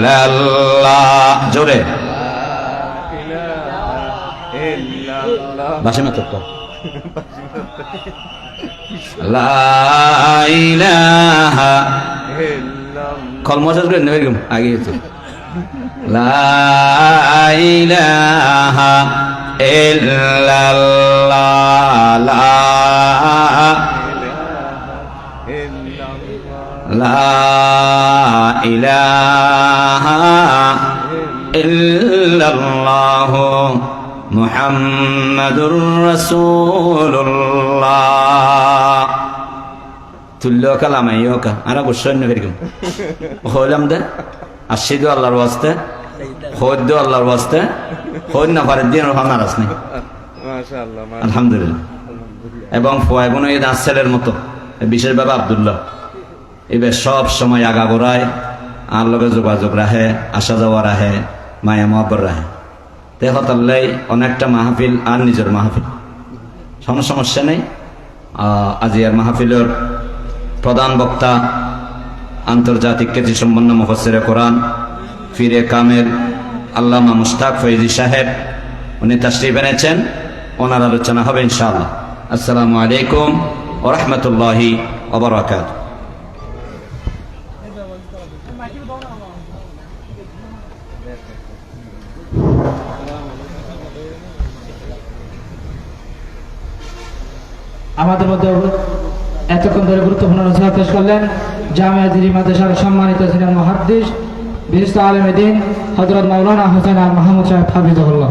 ইল্লাল্লাহ জোরে বাসে মত লা ইলাহা কলমা করে নেবে আগে তো লা ইলাহা ইল্লাল্লাহ লা ইলাহা ইল্লাল্লাহ মুহাম্মাদুর রাসূলুল্লাহ তুল্য কালামে ইয়োকা আরা বসন্ন করিম হলাম দে আশিদু আল্লাহর ওয়াস্তে খোদ আল্লাহর ওয়াস্তে খোদ না পারে দিন রহমান আসনি মাশাআল্লাহ আলহামদুলিল্লাহ এবং ফয়গুন এই দাসেলের মতো বিশেষভাবে আব্দুল্লাহ এবার সব সময় আগাগোড়ায় আর লগে যোগাযোগ রাখে আসা যাওয়া রাখে মায়া মহব্বত রাখে দেখো তাল্লাই অনেকটা মাহফিল আর নিজের মাহফিল কোনো সমস্যা নেই আজিয়ার মাহফিলের প্রধান বক্তা আন্তর্জাতিক খ্যাতিসম্পন্ন মুফাসসিরে কোরআন ফিরে কামেল আল্লামা মুশতাক ফৈজি সাহেব উনি তাশরীফ এনেছেন ওনার আলোচনা হবে ইনশাআল্লাহ আসসালামু আলাইকুম ওয়া রাহমাতুল্লাহি ওয়া বারাকাতুহু আমাদের মধ্যে এতক্ষণ ধরে গুরুত্বপূর্ণ নসিহত পেশ করলেন জামিয়া দিনী মাদ্রাসার সম্মানিত সিনিয়র মুহাদ্দিস বিশিষ্ট আলেম দ্বীন হযরত মাওলানা হোসেন আল মাহমুদ সাহেব হাফিজাহুল্লাহ।